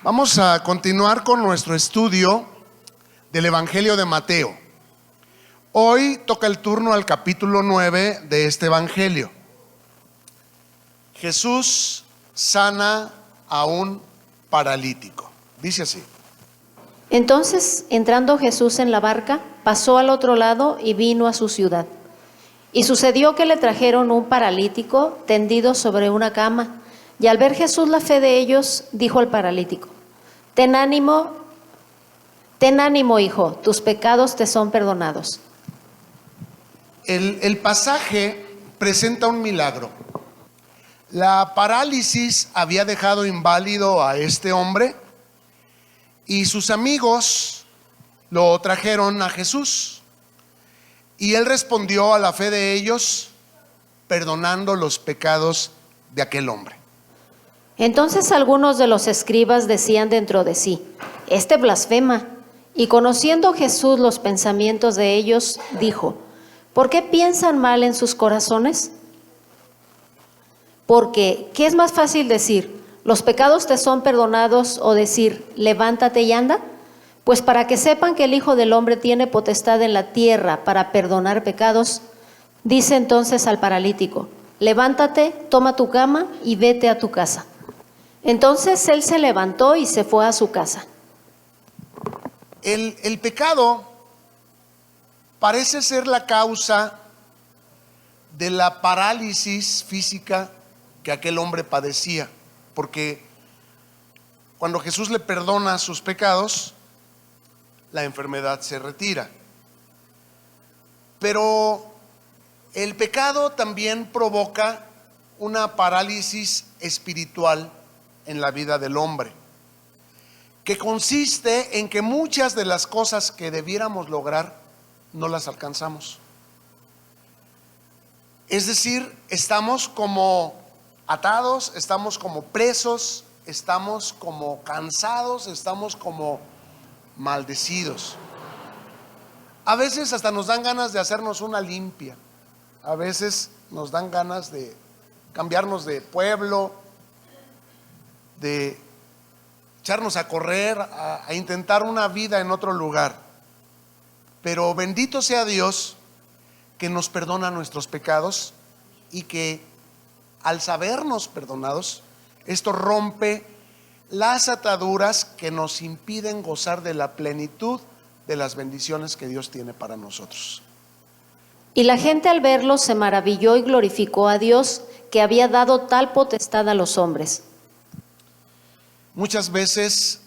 Vamos a continuar con nuestro estudio del Evangelio de Mateo. Hoy toca el turno al capítulo 9 de este Evangelio. Jesús sana a un paralítico. Dice así. Entonces, entrando Jesús en la barca, pasó al otro lado y vino a su ciudad. Y sucedió que le trajeron un paralítico tendido sobre una cama. Y al ver Jesús la fe de ellos, dijo al paralítico: Ten ánimo, hijo, tus pecados te son perdonados. El pasaje presenta un milagro. La parálisis había dejado inválido a este hombre y sus amigos lo trajeron a Jesús. Y él respondió a la fe de ellos, perdonando los pecados de aquel hombre. Entonces algunos de los escribas decían dentro de sí: Este blasfema. Y conociendo Jesús los pensamientos de ellos, dijo: ¿Por qué piensan mal en sus corazones? Porque, ¿qué es más fácil decir? ¿Los pecados te son perdonados? O decir, levántate y anda. Pues para que sepan que el Hijo del Hombre tiene potestad en la tierra para perdonar pecados, dice entonces al paralítico: levántate, toma tu cama y vete a tu casa. Entonces él se levantó y se fue a su casa. El pecado parece ser la causa de la parálisis física que aquel hombre padecía, porque cuando Jesús le perdona sus pecados, la enfermedad se retira. Pero el pecado también provoca una parálisis espiritual en la vida del hombre, que consiste en que muchas de las cosas que debiéramos lograr no las alcanzamos. Es decir, estamos como atados, estamos como presos, estamos como cansados, estamos como maldecidos. A veces hasta nos dan ganas de hacernos una limpia. A veces nos dan ganas de cambiarnos de pueblo, de echarnos a correr, a intentar una vida en otro lugar. Pero bendito sea Dios que nos perdona nuestros pecados y que al sabernos perdonados, esto rompe las ataduras que nos impiden gozar de la plenitud de las bendiciones que Dios tiene para nosotros. Y la gente al verlo se maravilló y glorificó a Dios, que había dado tal potestad a los hombres. Muchas veces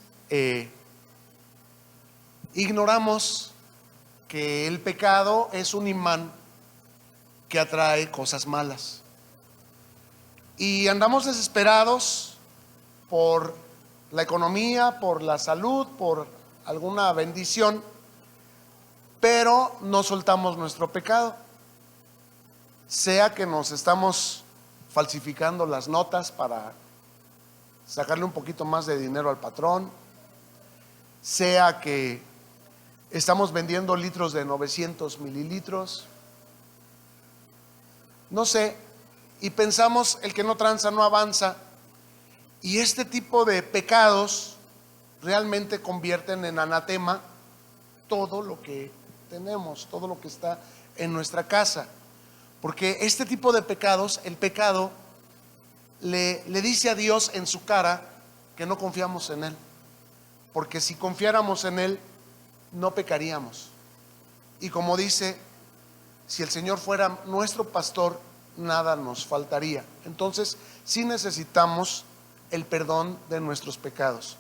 ignoramos que el pecado es un imán que atrae cosas malas. Y andamos desesperados por la economía, por la salud, por alguna bendición, pero no soltamos nuestro pecado. Sea que nos estamos falsificando las notas para sacarle un poquito más de dinero al patrón, sea que estamos vendiendo litros de 900 mililitros, no sé, y pensamos el que no tranza no avanza. Y este tipo de pecados realmente convierten en anatema todo lo que tenemos, todo lo que está en nuestra casa. Porque este tipo de pecados, el pecado le dice a Dios en su cara que no confiamos en Él. Porque si confiáramos en Él, no pecaríamos. Y como dice, si el Señor fuera nuestro pastor, nada nos faltaría. Entonces, sí necesitamos el perdón de nuestros pecados.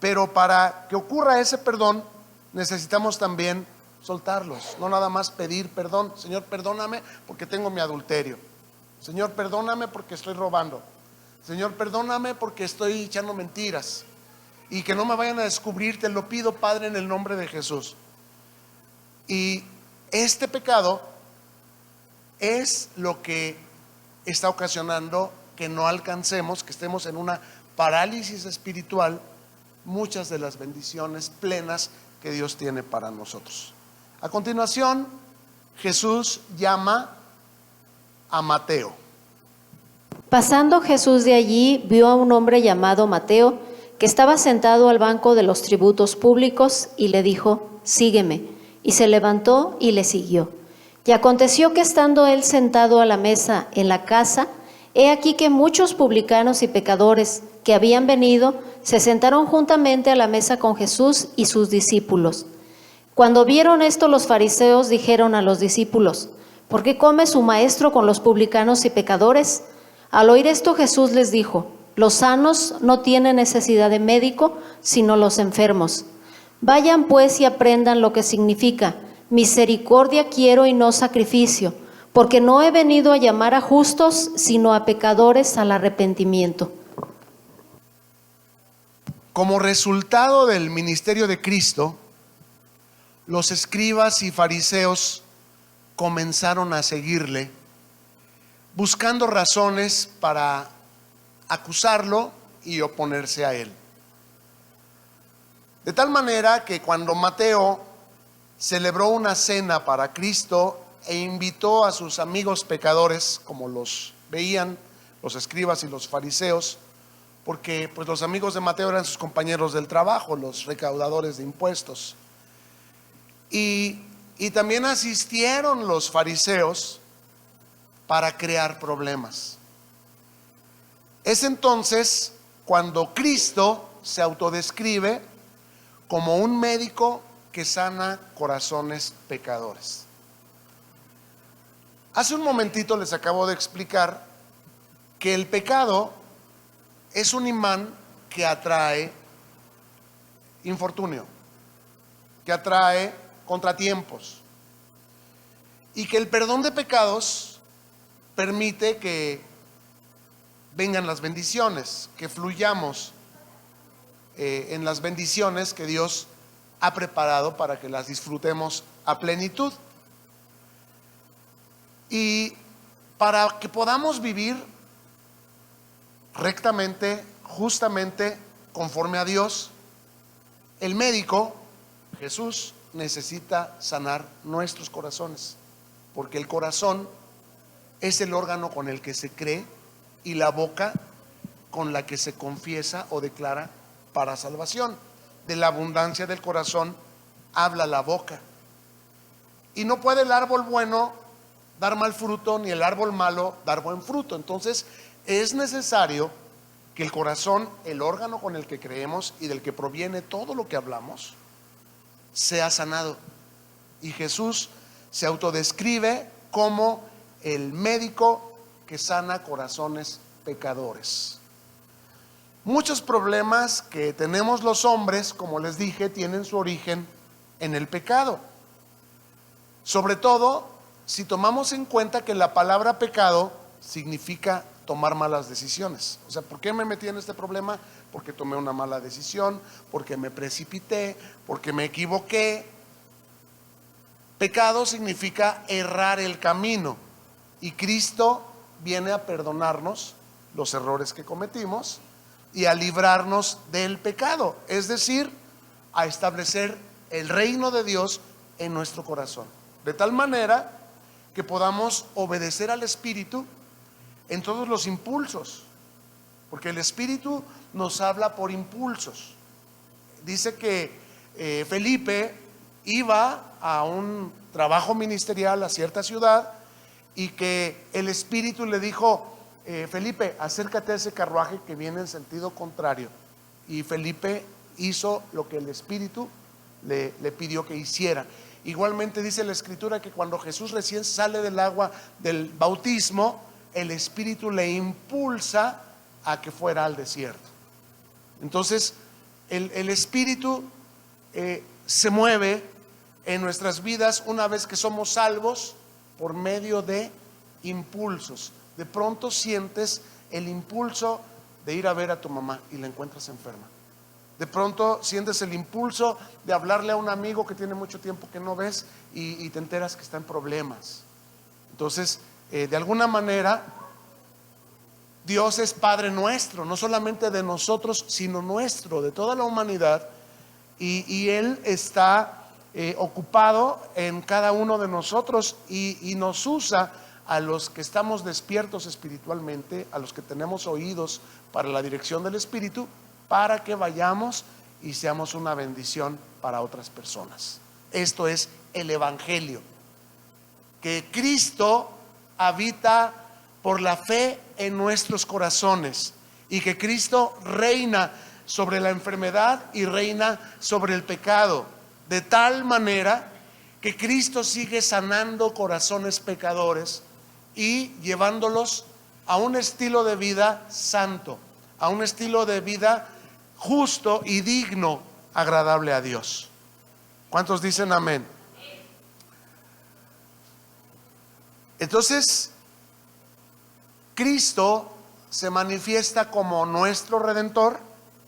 Pero para que ocurra ese perdón, necesitamos también soltarlos. No nada más pedir perdón. Señor, perdóname porque tengo mi adulterio. Señor, perdóname porque estoy robando. Señor, perdóname porque estoy echando mentiras. Y que no me vayan a descubrir, te lo pido, Padre, en el nombre de Jesús. Y este pecado es lo que está ocasionando que no alcancemos, que estemos en una parálisis espiritual, muchas de las bendiciones plenas que Dios tiene para nosotros. A continuación, Jesús llama a Mateo. Pasando Jesús de allí, vio a un hombre llamado Mateo, que estaba sentado al banco de los tributos públicos, y le dijo: sígueme. Y se levantó y le siguió. Y aconteció que estando él sentado a la mesa en la casa, he aquí que muchos publicanos y pecadores que habían venido se sentaron juntamente a la mesa con Jesús y sus discípulos. Cuando vieron esto, los fariseos dijeron a los discípulos: ¿por qué come su maestro con los publicanos y pecadores? Al oír esto, Jesús les dijo: los sanos no tienen necesidad de médico, sino los enfermos. Vayan pues y aprendan lo que significa: misericordia quiero y no sacrificio, porque no he venido a llamar a justos, sino a pecadores al arrepentimiento. Como resultado del ministerio de Cristo, los escribas y fariseos comenzaron a seguirle, buscando razones para acusarlo y oponerse a él. De tal manera que cuando Mateo celebró una cena para Cristo e invitó a sus amigos pecadores, como los veían los escribas y los fariseos, porque pues los amigos de Mateo eran sus compañeros del trabajo, los recaudadores de impuestos, y también asistieron los fariseos para crear problemas. Es entonces cuando Cristo se autodescribe como un médico que sana corazones pecadores. Hace un momentito les acabo de explicar que el pecado es un imán que atrae infortunio, que atrae contratiempos, y que el perdón de pecados permite que vengan las bendiciones, que fluyamos en las bendiciones que Dios ha preparado para que las disfrutemos a plenitud. Y para que podamos vivir rectamente, justamente, conforme a Dios, el médico, Jesús, necesita sanar nuestros corazones, porque el corazón es el órgano con el que se cree y la boca con la que se confiesa o declara para salvación. De la abundancia del corazón habla la boca. Y no puede el árbol bueno dar mal fruto, ni el árbol malo dar buen fruto. Entonces es necesario que el corazón, el órgano con el que creemos y del que proviene todo lo que hablamos, sea sanado. Y Jesús se autodescribe como el médico que sana corazones pecadores. Muchos problemas que tenemos los hombres, como les dije, tienen su origen en el pecado. Sobre todo si tomamos en cuenta que la palabra pecado significa tomar malas decisiones. O sea, ¿por qué me metí en este problema? Porque tomé una mala decisión, porque me precipité, porque me equivoqué. Pecado significa errar el camino, y Cristo viene a perdonarnos los errores que cometimos y a librarnos del pecado, es decir, a establecer el reino de Dios en nuestro corazón, de tal manera que podamos obedecer al Espíritu en todos los impulsos, porque el Espíritu nos habla por impulsos. Dice que Felipe iba a un trabajo ministerial a cierta ciudad, y que el Espíritu le dijo: Felipe, acércate a ese carruaje que viene en sentido contrario. Y Felipe hizo lo que el Espíritu le pidió que hiciera. Igualmente dice la Escritura que cuando Jesús recién sale del agua del bautismo, el Espíritu le impulsa a que fuera al desierto. Entonces el Espíritu se mueve en nuestras vidas una vez que somos salvos por medio de impulsos. De pronto sientes el impulso de ir a ver a tu mamá y la encuentras enferma. De pronto sientes el impulso de hablarle a un amigo que tiene mucho tiempo que no ves y te enteras que está en problemas. Entonces, de alguna manera, Dios es Padre nuestro, no solamente de nosotros, sino nuestro, de toda la humanidad, y Él está ocupado en cada uno de nosotros y nos usa a los que estamos despiertos espiritualmente, a los que tenemos oídos para la dirección del Espíritu, para que vayamos y seamos una bendición para otras personas. Esto es el Evangelio, que Cristo habita por la fe en nuestros corazones y que Cristo reina sobre la enfermedad y reina sobre el pecado, de tal manera que Cristo sigue sanando corazones pecadores y llevándolos a un estilo de vida santo, a un estilo de vida justo y digno, agradable a Dios. ¿Cuántos dicen amén? Entonces, Cristo se manifiesta como nuestro Redentor,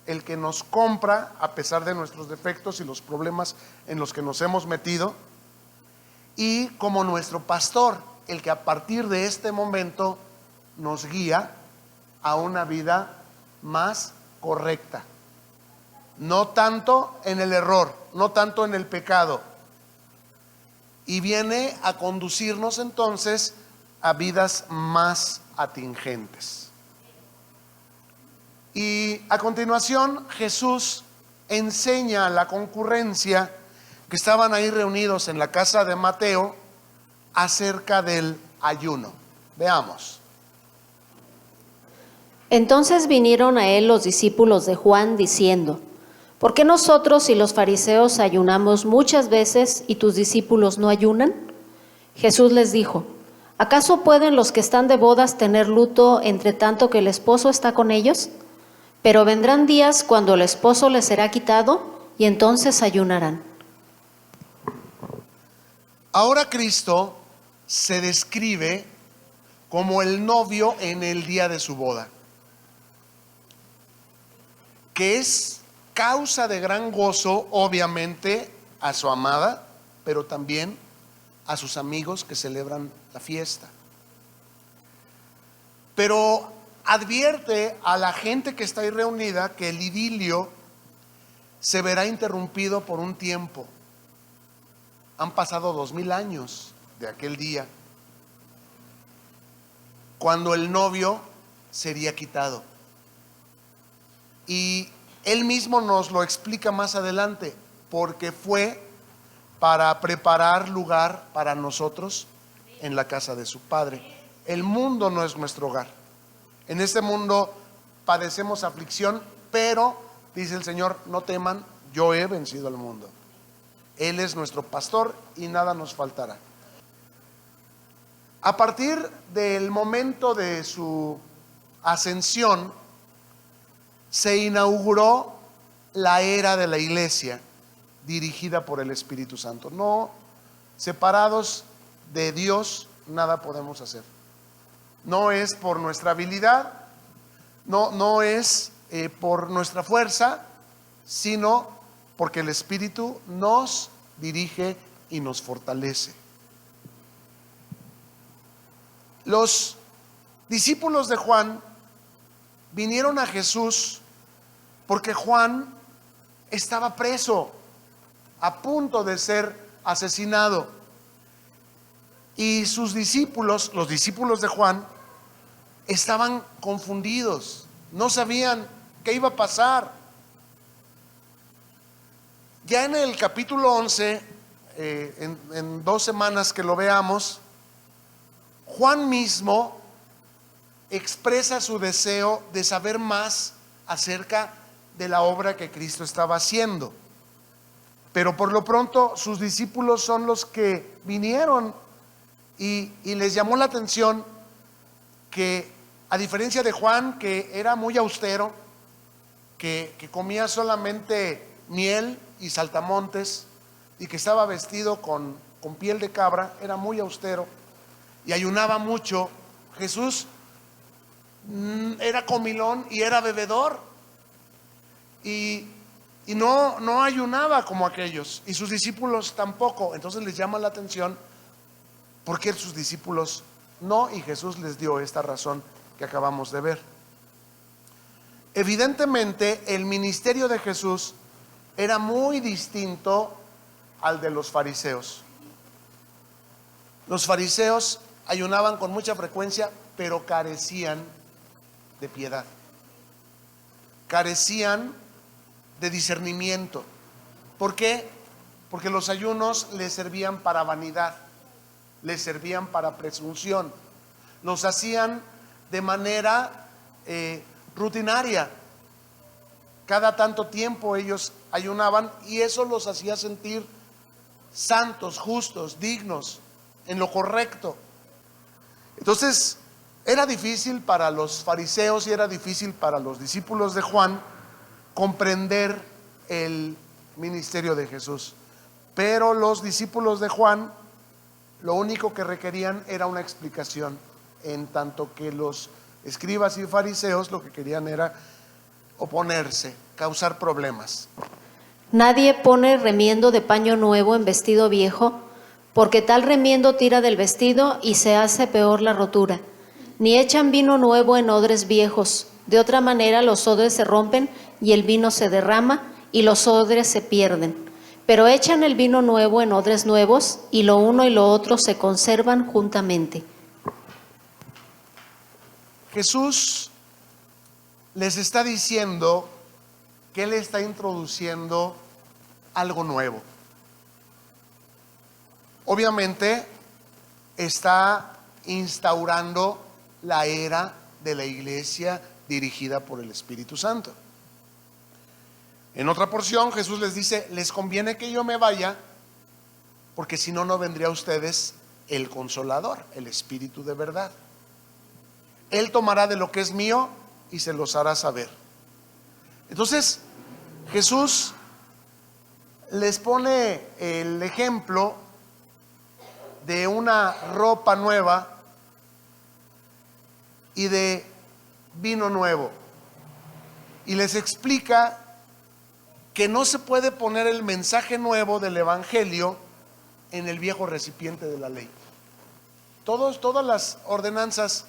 el que nos compra a pesar de nuestros defectos y los problemas en los que nos hemos metido, y como nuestro pastor, el que a partir de este momento nos guía a una vida más correcta, no tanto en el error, no tanto en el pecado, y viene a conducirnos entonces a vidas más atingentes. Y a continuación Jesús enseña a la concurrencia que estaban ahí reunidos en la casa de Mateo acerca del ayuno. Veamos. Entonces vinieron a él los discípulos de Juan diciendo: ¿por qué nosotros y los fariseos ayunamos muchas veces y tus discípulos no ayunan? Jesús les dijo: ¿acaso pueden los que están de bodas tener luto entre tanto que el esposo está con ellos? Pero vendrán días cuando el esposo les será quitado y entonces ayunarán. Ahora Cristo se describe como el novio en el día de su boda, que es causa de gran gozo, obviamente, a su amada, pero también a sus amigos que celebran la fiesta. Pero advierte a la gente que está ahí reunida que el idilio se verá interrumpido por un tiempo. Han pasado 2000 años de aquel día, cuando el novio sería quitado. Y él mismo nos lo explica más adelante, porque fue para preparar lugar para nosotros en la casa de su Padre. El mundo no es nuestro hogar. En este mundo padecemos aflicción, pero dice el Señor: no teman, yo he vencido al mundo. Él es nuestro pastor y nada nos faltará. A partir del momento de su ascensión, se inauguró la era de la iglesia dirigida por el Espíritu Santo. No, separados de Dios, nada podemos hacer. No es por nuestra habilidad, no es por nuestra fuerza, sino porque el Espíritu nos dirige y nos fortalece. Los discípulos de Juan vinieron a Jesús porque Juan estaba preso, a punto de ser asesinado. Y sus discípulos, los discípulos de Juan, estaban confundidos, no sabían qué iba a pasar. Ya en el capítulo 11, en 2 semanas que lo veamos, Juan mismo expresa su deseo de saber más acerca de la obra que Cristo estaba haciendo. Pero por lo pronto sus discípulos son los que vinieron y les llamó la atención que, a diferencia de Juan, que era muy austero, que comía solamente miel y saltamontes y que estaba vestido con piel de cabra, era muy austero y ayunaba mucho. Jesús era comilón y era bebedor y no ayunaba como aquellos, y sus discípulos tampoco. Entonces les llama la atención por qué sus discípulos no, y Jesús les dio esta razón que acabamos de ver. Evidentemente el ministerio de Jesús era muy distinto al de los fariseos. Los fariseos ayunaban con mucha frecuencia, pero carecían de piedad. carecían de discernimiento. ¿Por qué? Porque los ayunos les servían para vanidad, les servían para presunción, los hacían de manera rutinaria. Cada tanto tiempo ellos ayunaban y eso los hacía sentir santos, justos, dignos, en lo correcto. Entonces, era difícil para los fariseos y era difícil para los discípulos de Juan comprender el ministerio de Jesús. Pero los discípulos de Juan lo único que requerían era una explicación, en tanto que los escribas y fariseos lo que querían era oponerse, causar problemas. Nadie pone remiendo de paño nuevo en vestido viejo, porque tal remiendo tira del vestido y se hace peor la rotura. Ni echan vino nuevo en odres viejos, de otra manera los odres se rompen y el vino se derrama y los odres se pierden. Pero echan el vino nuevo en odres nuevos y lo uno y lo otro se conservan juntamente. Jesús les está diciendo que Él está introduciendo algo nuevo. Obviamente está instaurando la era de la iglesia dirigida por el Espíritu Santo. En otra porción Jesús les dice: les conviene que yo me vaya, porque si no, no vendría a ustedes el Consolador, el Espíritu de verdad. Él tomará de lo que es mío y se los hará saber. Entonces Jesús les pone el ejemplo de una ropa nueva y de vino nuevo, y les explica que no se puede poner el mensaje nuevo del Evangelio en el viejo recipiente de la ley. Todas las ordenanzas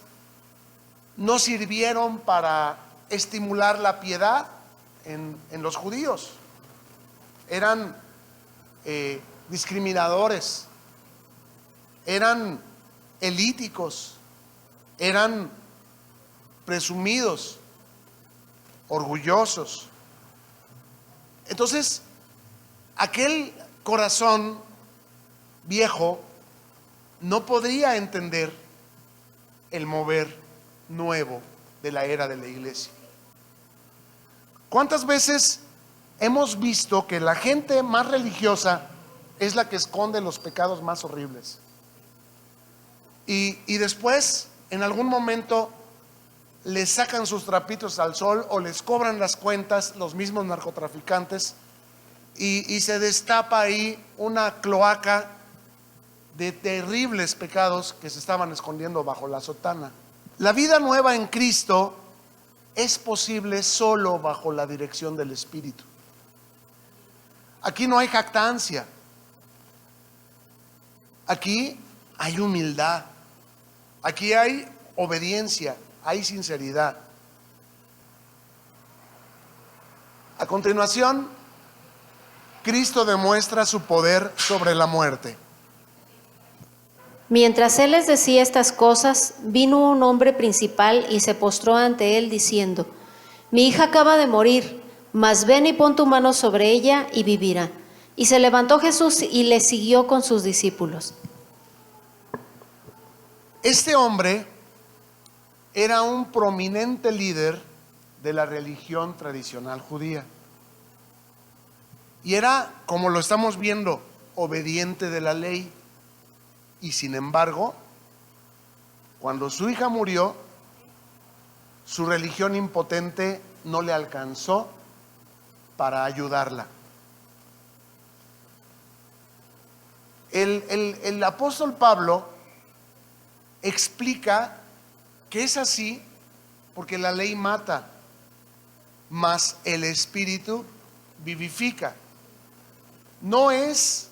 no sirvieron para estimular la piedad en los judíos. Eran discriminadores, eran elíticos, eran presumidos, orgullosos. Entonces, aquel corazón viejo no podría entender el mover nuevo de la era de la iglesia. ¿Cuántas veces hemos visto que la gente más religiosa es la que esconde los pecados más horribles? Y después, en algún momento, les sacan sus trapitos al sol o les cobran las cuentas los mismos narcotraficantes y se destapa ahí una cloaca de terribles pecados que se estaban escondiendo bajo la sotana. La vida nueva en Cristo es posible solo bajo la dirección del Espíritu. Aquí no hay jactancia, aquí hay humildad, aquí hay obediencia, hay sinceridad. A continuación, Cristo demuestra su poder sobre la muerte. Mientras él les decía estas cosas, vino un hombre principal y se postró ante él diciendo: mi hija acaba de morir, mas ven y pon tu mano sobre ella y vivirá. Y se levantó Jesús y le siguió con sus discípulos. Este hombre era un prominente líder de la religión tradicional judía. Y era, como lo estamos viendo, obediente de la ley. Y sin embargo, cuando su hija murió, su religión impotente no le alcanzó para ayudarla. El apóstol Pablo explica que es así porque la ley mata, mas el Espíritu vivifica. No es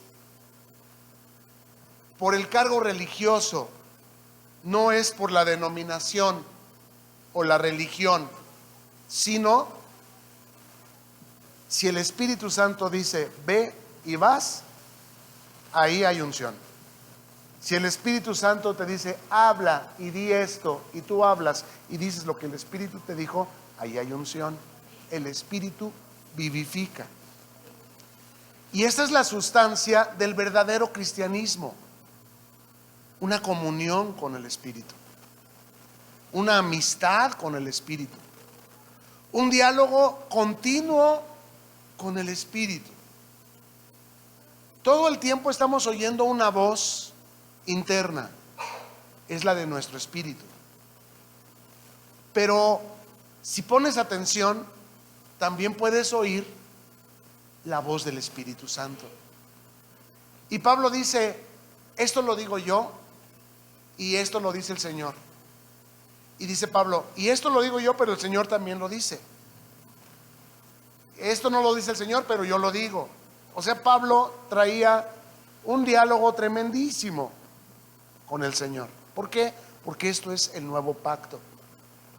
por el cargo religioso, no es por la denominación o la religión, sino si el Espíritu Santo dice ve y vas, ahí hay unción. Si el Espíritu Santo te dice habla y di esto, y tú hablas y dices lo que el Espíritu te dijo, ahí hay unción. el Espíritu vivifica. Y esta es la sustancia del verdadero cristianismo: una comunión con el Espíritu, una amistad con el Espíritu, un diálogo continuo con el Espíritu. Todo el tiempo estamos oyendo una voz interna, es la de nuestro espíritu. Pero si pones atención, también puedes oír la voz del Espíritu Santo. Y Pablo dice: esto lo digo yo y esto lo dice el Señor. Y dice Pablo: y esto lo digo yo, pero el Señor también lo dice. Esto no lo dice el Señor, pero yo lo digo. O sea, Pablo traía un diálogo tremendísimo con el Señor. ¿Por qué? Porque esto es el nuevo pacto.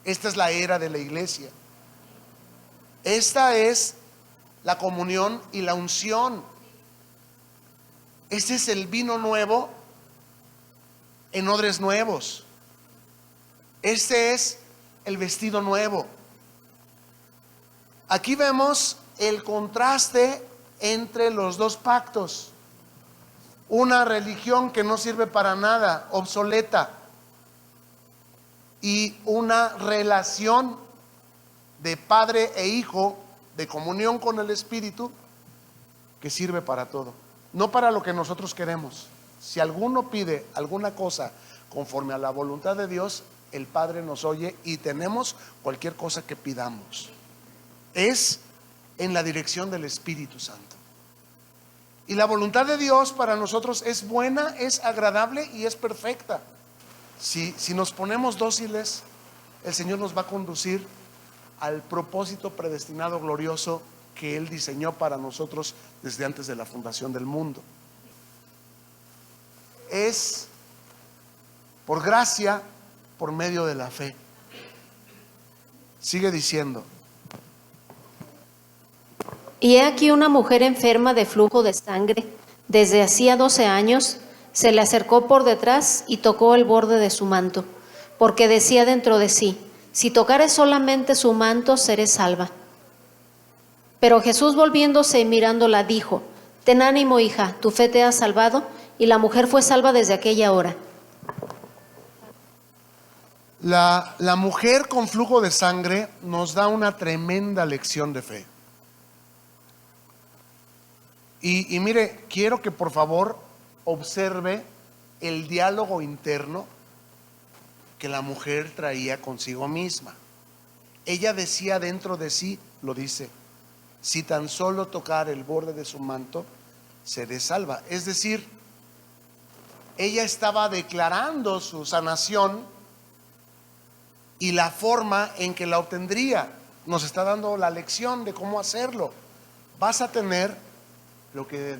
Esta es la era de la iglesia. Esta es la comunión y la unción. Este es el vino nuevo en odres nuevos. Este es el vestido nuevo. Aquí vemos el contraste entre los dos pactos. Una religión que no sirve para nada, obsoleta, y una relación de padre e hijo, de comunión con el Espíritu, que sirve para todo. No para lo que nosotros queremos. Si alguno pide alguna cosa conforme a la voluntad de Dios, el Padre nos oye y tenemos cualquier cosa que pidamos. Es en la dirección del Espíritu Santo. Y la voluntad de Dios para nosotros es buena, es agradable y es perfecta. Si nos ponemos dóciles, el Señor nos va a conducir al propósito predestinado glorioso que Él diseñó para nosotros desde antes de la fundación del mundo. Es por gracia, por medio de la fe. Sigue diciendo: Y he aquí una mujer enferma de flujo de sangre, desde hacía 12 años, se le acercó por detrás y tocó el borde de su manto, porque decía dentro de sí: si tocare solamente su manto, seré salva. Pero Jesús, volviéndose y mirándola, dijo: ten ánimo, hija, tu fe te ha salvado. Y la mujer fue salva desde aquella hora. La mujer con flujo de sangre nos da una tremenda lección de fe. Y mire, quiero que por favor observe el diálogo interno que la mujer traía consigo misma. Ella decía dentro de sí, lo dice: si tan solo tocar el borde de su manto, seré salva. Es decir, ella estaba declarando su sanación y la forma en que la obtendría. Nos está dando la lección de cómo hacerlo. Vas a tener lo que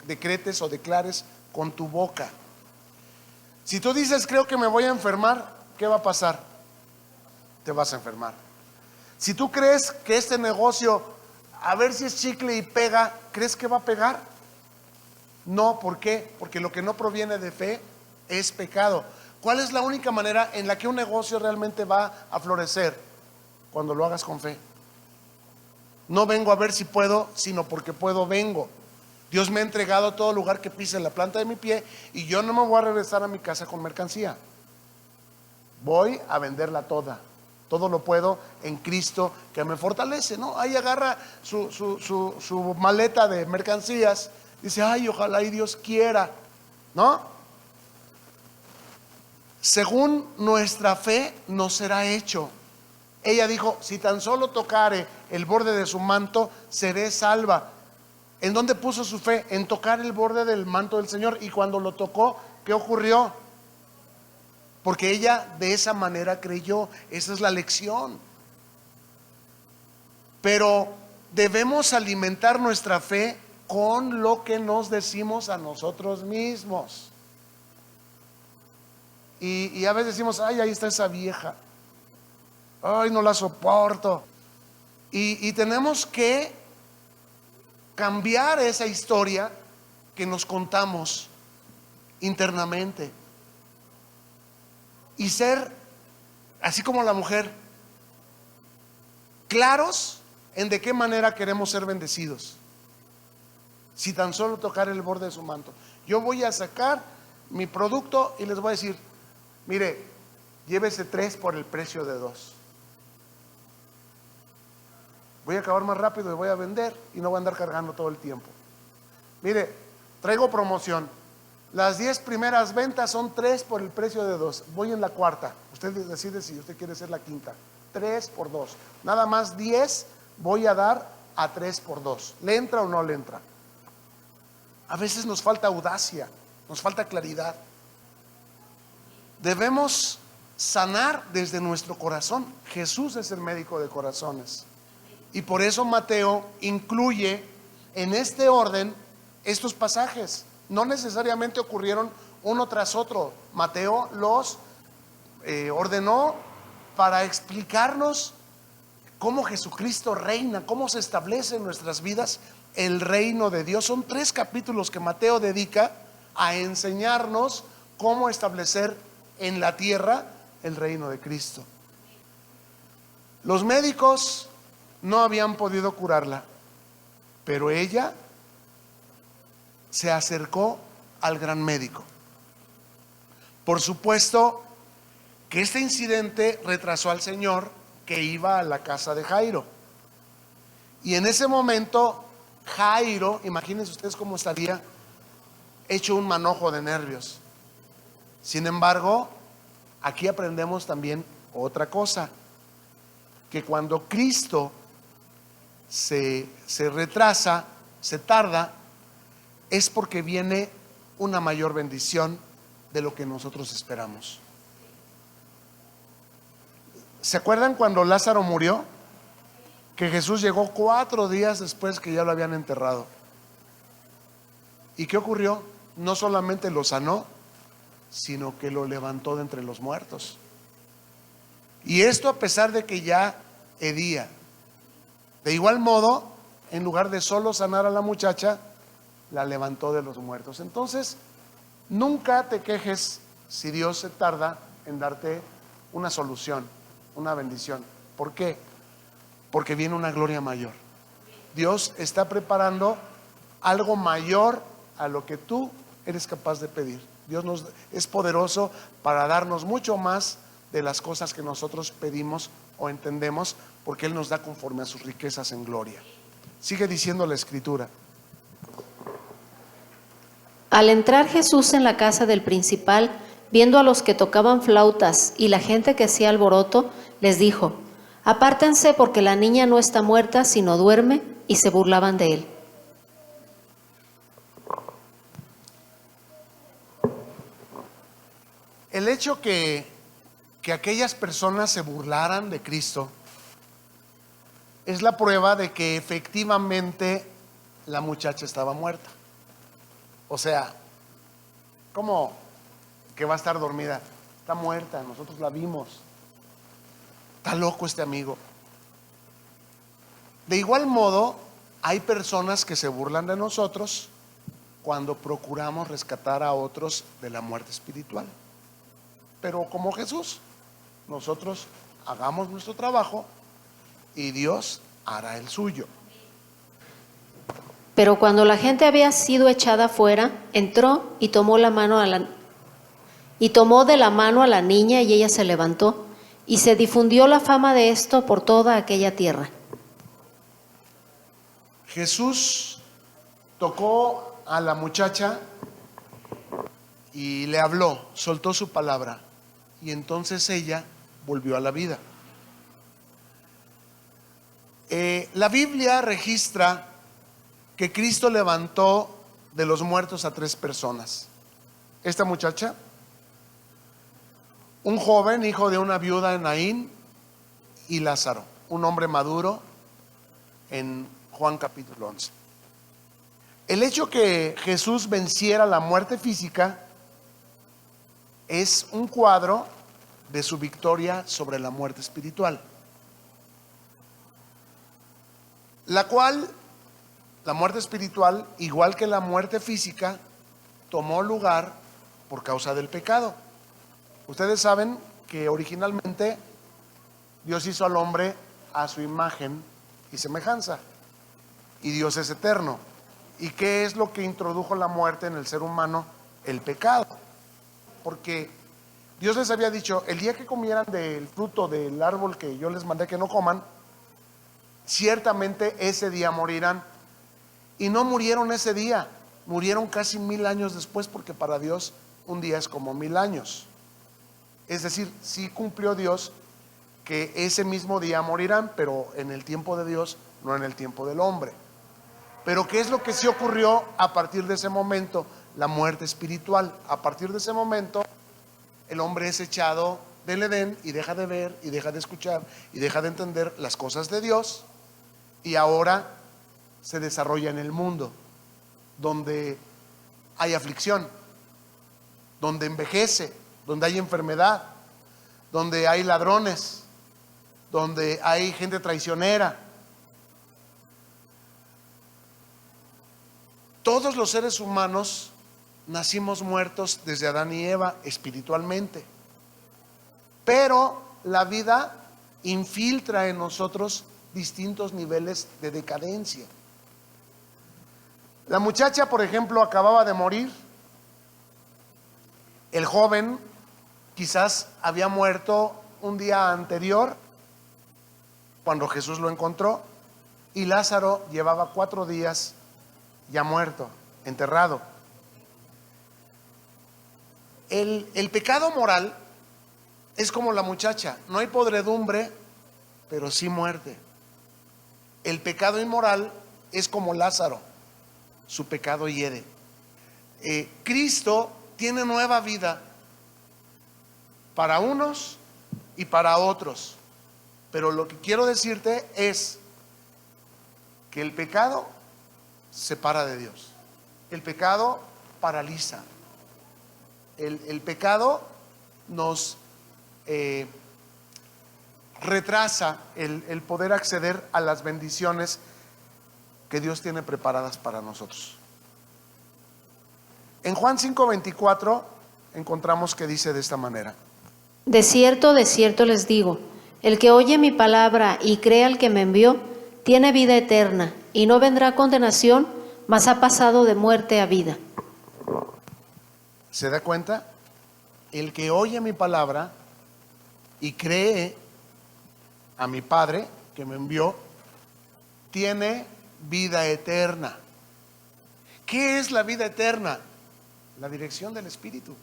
decretes o declares con tu boca. Si tú dices: creo que me voy a enfermar, ¿qué va a pasar? Te vas a enfermar. Si tú crees que este negocio, a ver si es chicle y pega, ¿crees que va a pegar? No, ¿por qué? Porque lo que no proviene de fe es pecado. ¿Cuál es la única manera en la que un negocio realmente va a florecer? Cuando lo hagas con fe. No vengo a ver si puedo, sino porque puedo vengo. Dios me ha entregado todo lugar que pise la planta de mi pie, y yo no me voy a regresar a mi casa con mercancía. Voy a venderla toda. Todo lo puedo en Cristo que me fortalece, ¿no? Ahí agarra su maleta de mercancías. Dice: ay, ojalá y Dios quiera, ¿no? Según nuestra fe nos será hecho. Ella dijo: si tan solo tocare el borde de su manto, seré salva. ¿En dónde puso su fe? En tocar el borde del manto del Señor. Y cuando lo tocó, ¿qué ocurrió? Porque ella de esa manera creyó. Esa es la lección. Pero debemos alimentar nuestra fe con lo que nos decimos a nosotros mismos. Y a veces decimos: ay, ahí está esa vieja, ay, no la soporto. Y tenemos que cambiar esa historia que nos contamos internamente y ser así como la mujer: claros en de qué manera queremos ser bendecidos. Si tan solo tocar el borde de su manto. Yo voy a sacar mi producto y les voy a decir, mire, llévese 3 por el precio de 2. Voy a acabar más rápido y voy a vender y no voy a andar cargando todo el tiempo. Mire, traigo promoción. Las 10 primeras ventas son 3 por el precio de 2. Voy en la cuarta. Usted decide si usted quiere ser la quinta. 3 por 2. Nada más 10 voy a dar a 3 por 2. ¿Le entra o no le entra? A veces nos falta audacia, nos falta claridad. Debemos sanar desde nuestro corazón. Jesús es el médico de corazones. Y por eso Mateo incluye en este orden estos pasajes. No necesariamente ocurrieron uno tras otro. Mateo los ordenó para explicarnos cómo Jesucristo reina, cómo se establece en nuestras vidas el reino de Dios. Son 3 capítulos que Mateo dedica a enseñarnos cómo establecer en la tierra el reino de Cristo. Los médicos no habían podido curarla, pero ella se acercó al gran médico. Por supuesto que este incidente retrasó al Señor, que iba a la casa de Jairo. Y en ese momento Jairo, imagínense ustedes cómo estaría hecho un manojo de nervios. Sin embargo, aquí aprendemos también otra cosa, que cuando Cristo se retrasa, se tarda, es porque viene una mayor bendición de lo que nosotros esperamos. ¿Se acuerdan cuando Lázaro murió? Que Jesús llegó 4 días después que ya lo habían enterrado. ¿Y qué ocurrió? No solamente lo sanó, sino que lo levantó de entre los muertos. Y esto a pesar de que ya hedía. De igual modo, en lugar de solo sanar a la muchacha, la levantó de los muertos. Entonces, nunca te quejes si Dios se tarda en darte una solución, una bendición. ¿Por qué? Porque viene una gloria mayor. Dios está preparando algo mayor a lo que tú eres capaz de pedir. Dios es poderoso para darnos mucho más de las cosas que nosotros pedimos o entendemos, porque Él nos da conforme a sus riquezas en gloria. Sigue diciendo la Escritura. Al entrar Jesús en la casa del principal, viendo a los que tocaban flautas y la gente que hacía alboroto, les dijo: apártense, porque la niña no está muerta, sino duerme. Y se burlaban de él. El hecho que aquellas personas se burlaran de Cristo es la prueba de que efectivamente la muchacha estaba muerta. O sea, ¿cómo que va a estar dormida? Está muerta, nosotros la vimos. Está loco este amigo. De igual modo, hay personas que se burlan de nosotros cuando procuramos rescatar a otros de la muerte espiritual. Pero como Jesús, nosotros hagamos nuestro trabajo y Dios hará el suyo. Pero cuando la gente había sido echada fuera, entró y tomó de la mano a la niña, y ella se levantó, y se difundió la fama de esto por toda aquella tierra. Jesús tocó a la muchacha y le habló, soltó su palabra, y entonces ella volvió a la vida. La Biblia registra que Cristo levantó de los muertos a 3 personas. Esta muchacha, un joven hijo de una viuda en Naín, y Lázaro, un hombre maduro, en Juan capítulo 11. El hecho que Jesús venciera la muerte física es un cuadro de su victoria sobre la muerte espiritual, la cual, la muerte espiritual, igual que la muerte física, tomó lugar por causa del pecado. Ustedes saben que originalmente Dios hizo al hombre a su imagen y semejanza. Y Dios es eterno. ¿Y qué es lo que introdujo la muerte en el ser humano? El pecado. Porque Dios les había dicho, el día que comieran del fruto del árbol que yo les mandé que no coman, ciertamente ese día morirán. Y no murieron ese día, murieron casi 1000 años después, porque para Dios un día es como 1000 años. Es decir, sí cumplió Dios que ese mismo día morirán, pero en el tiempo de Dios, no en el tiempo del hombre. Pero ¿qué es lo que sí ocurrió a partir de ese momento? La muerte espiritual. A partir de ese momento, el hombre es echado del Edén y deja de ver y deja de escuchar y deja de entender las cosas de Dios, y ahora se desarrolla en el mundo donde hay aflicción, donde envejece, donde hay enfermedad, donde hay ladrones, donde hay gente traicionera. Todos los seres humanos nacimos muertos desde Adán y Eva espiritualmente, pero la vida infiltra en nosotros distintos niveles de decadencia. La muchacha, por ejemplo, acababa de morir. El joven quizás había muerto un día anterior cuando Jesús lo encontró, y Lázaro llevaba 4 días ya muerto, enterrado. El pecado moral es como la muchacha, no hay podredumbre, pero sí muerte. El pecado inmoral es como Lázaro, su pecado hiere. Cristo tiene nueva vida para unos y para otros, pero lo que quiero decirte es que el pecado separa de Dios. El pecado paraliza. El pecado nos retrasa el poder acceder a las bendiciones que Dios tiene preparadas para nosotros. En Juan 5:24 encontramos que dice de esta manera: de cierto les digo, el que oye mi palabra y cree al que me envió, tiene vida eterna, y no vendrá condenación, mas ha pasado de muerte a vida. ¿Se da cuenta? El que oye mi palabra y cree a mi Padre que me envió, tiene vida eterna. ¿Qué es la vida eterna? La dirección del Espíritu.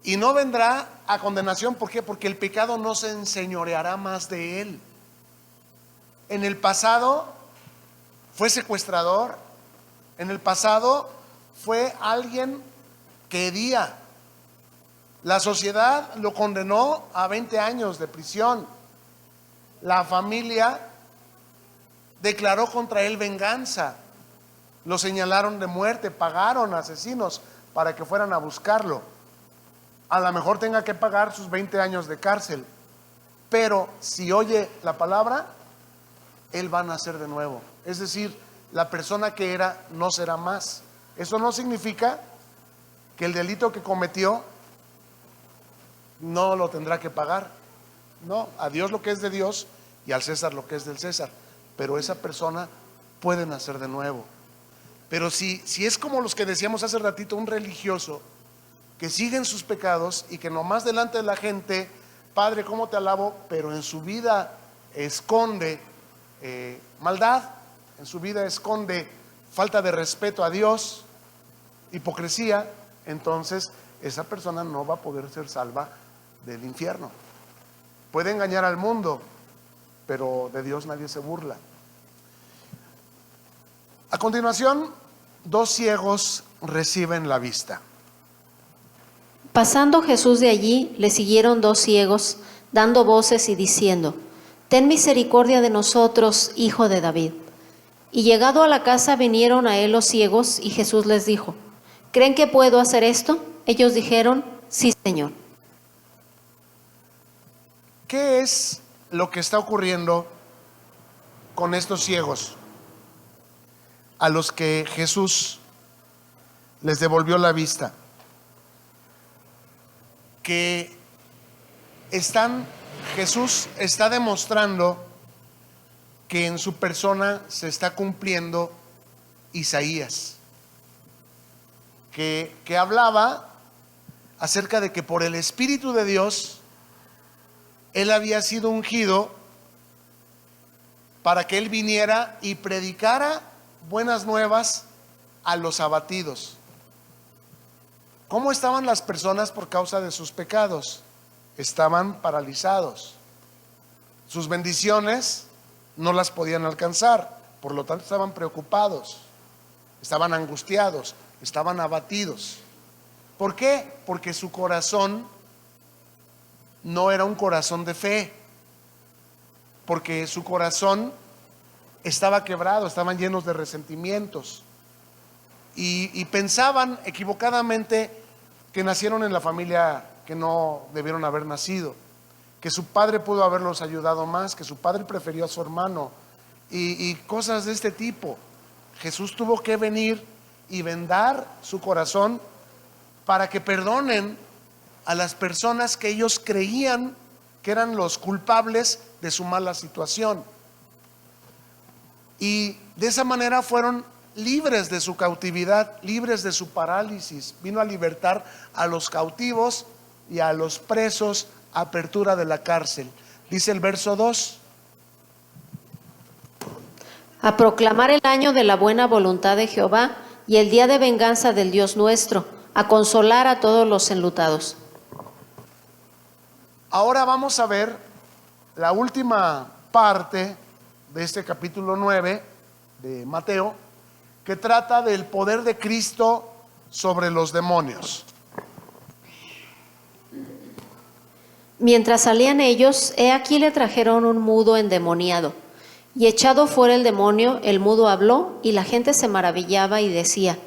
Y no vendrá a condenación. ¿Por qué? Porque el pecado no se enseñoreará más de él. En el pasado fue secuestrador. En el pasado fue alguien que hería. La sociedad lo condenó a 20 años de prisión. La familia declaró contra él venganza. Lo señalaron de muerte, pagaron asesinos para que fueran a buscarlo. A lo mejor tenga que pagar sus 20 años de cárcel, pero si oye la palabra, él va a nacer de nuevo. Es decir, la persona que era no será más. Eso no significa que el delito que cometió no lo tendrá que pagar. No, a Dios lo que es de Dios y al César lo que es del César. Pero esa persona puede nacer de nuevo. Pero si es como los que decíamos hace ratito, un religioso que sigue en sus pecados y que nomás delante de la gente, Padre, ¿cómo te alabo? Pero en su vida esconde maldad, en su vida esconde falta de respeto a Dios, hipocresía, entonces esa persona no va a poder ser salva del infierno. Puede engañar al mundo, pero de Dios nadie se burla. A continuación, 2 ciegos reciben la vista. Pasando Jesús de allí, le siguieron 2 ciegos, dando voces y diciendo: ten misericordia de nosotros, hijo de David. Y llegado a la casa vinieron a él los ciegos, y Jesús les dijo: ¿creen que puedo hacer esto? Ellos dijeron: sí, Señor. ¿Qué es lo que está ocurriendo con estos ciegos a los que Jesús les devolvió la vista? Que Jesús está demostrando que en su persona se está cumpliendo Isaías, que hablaba acerca de que por el Espíritu de Dios Él había sido ungido para que Él viniera y predicara buenas nuevas a los abatidos. ¿Cómo estaban las personas por causa de sus pecados? Estaban paralizados. Sus bendiciones no las podían alcanzar, por lo tanto estaban preocupados, estaban angustiados, estaban abatidos. ¿Por qué? Porque su corazón no era un corazón de fe, porque su corazón estaba quebrado, estaban llenos de resentimientos y pensaban equivocadamente que nacieron en la familia que no debieron haber nacido, que su padre pudo haberlos ayudado más, que su padre prefirió a su hermano y cosas de este tipo. Jesús tuvo que venir y vendar su corazón para que perdonen a las personas que ellos creían que eran los culpables de su mala situación. Y de esa manera fueron libres de su cautividad, libres de su parálisis. Vino a libertar a los cautivos y a los presos, apertura de la cárcel. Dice el verso 2: a proclamar el año de la buena voluntad de Jehová y el día de venganza del Dios nuestro, a consolar a todos los enlutados. Ahora vamos a ver la última parte de este capítulo 9 de Mateo, que trata del poder de Cristo sobre los demonios. Mientras salían ellos, he aquí le trajeron un mudo endemoniado, y echado fuera el demonio, el mudo habló, y la gente se maravillaba y decía: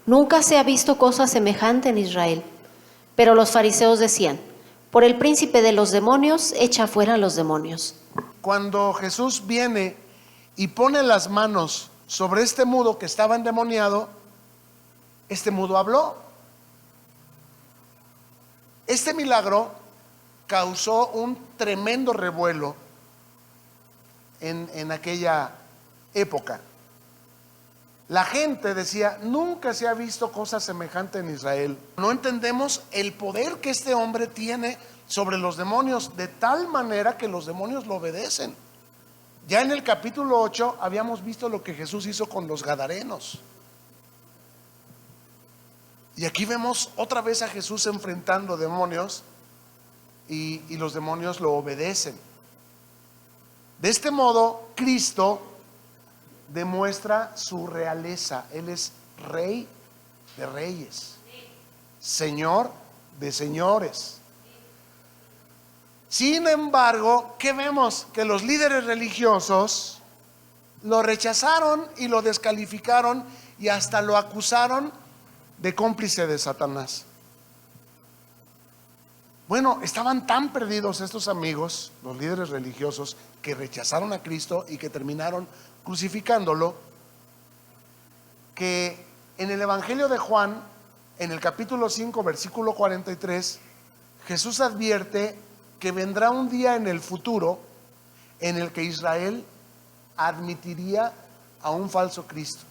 nunca se ha visto cosa semejante en Israel. Pero los fariseos decían: por el príncipe de los demonios, echa fuera los demonios. Cuando Jesús viene y pone las manos sobre este mudo que estaba endemoniado, este mudo habló. Este milagro causó un tremendo revuelo en aquella época. La gente decía: nunca se ha visto cosa semejante en Israel. No entendemos el poder que este hombre tiene sobre los demonios, de tal manera que los demonios lo obedecen. Ya en el capítulo 8 habíamos visto lo que Jesús hizo con los gadarenos, y aquí vemos otra vez a Jesús enfrentando demonios, y los demonios lo obedecen. De este modo, Cristo demuestra su realeza. Él es Rey de reyes, Señor de señores. Sin embargo, ¿qué vemos? Que los líderes religiosos lo rechazaron y lo descalificaron y hasta lo acusaron de cómplice de Satanás. Bueno, estaban tan perdidos estos amigos, los líderes religiosos, que rechazaron a Cristo y que terminaron crucificándolo, que en el Evangelio de Juan, en el capítulo 5, versículo 43, Jesús advierte que vendrá un día en el futuro en el que Israel admitiría a un falso Cristo.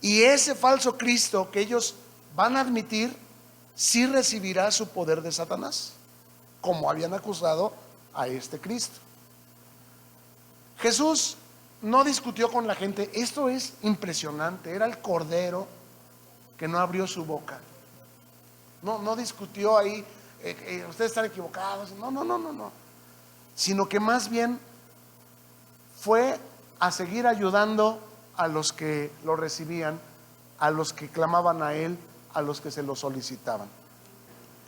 Y ese falso Cristo que ellos van a admitir, sí recibirá su poder de Satanás, como habían acusado a este Cristo. Jesús no discutió con la gente. Esto es impresionante. Era el cordero que no abrió su boca. No discutió ahí, ustedes están equivocados. No. Sino que más bien fue a seguir ayudando a los que lo recibían, a los que clamaban a Él, a los que se lo solicitaban.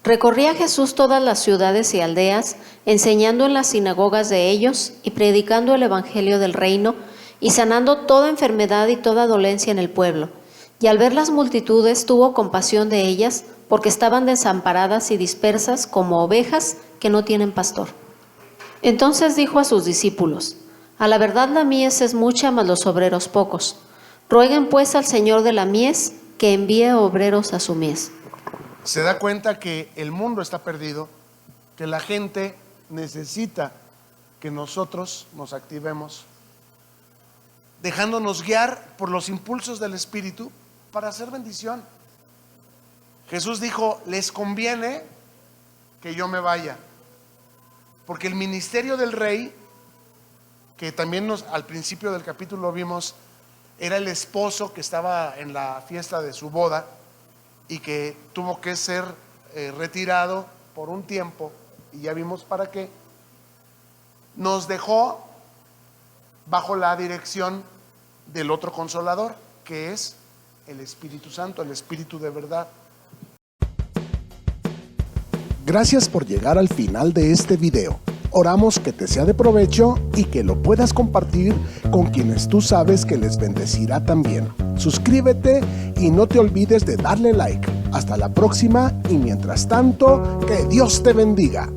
Recorría Jesús todas las ciudades y aldeas, enseñando en las sinagogas de ellos y predicando el evangelio del reino y sanando toda enfermedad y toda dolencia en el pueblo. Y al ver las multitudes tuvo compasión de ellas, porque estaban desamparadas y dispersas como ovejas que no tienen pastor. Entonces dijo a sus discípulos: a la verdad la mies es mucha, mas los obreros pocos. Rueguen pues al Señor de la mies que envíe obreros a su mies. Se da cuenta que el mundo está perdido, que la gente necesita que nosotros nos activemos, dejándonos guiar por los impulsos del Espíritu para hacer bendición. Jesús dijo, les conviene que yo me vaya, porque el ministerio del rey, que también al principio del capítulo vimos, era el esposo que estaba en la fiesta de su boda y que tuvo que ser retirado por un tiempo, y ya vimos para qué. Nos dejó bajo la dirección del otro consolador, que es el Espíritu Santo, el Espíritu de verdad. Gracias por llegar al final de este video. Oramos que te sea de provecho y que lo puedas compartir con quienes tú sabes que les bendecirá también. Suscríbete y no te olvides de darle like. Hasta la próxima y mientras tanto, que Dios te bendiga.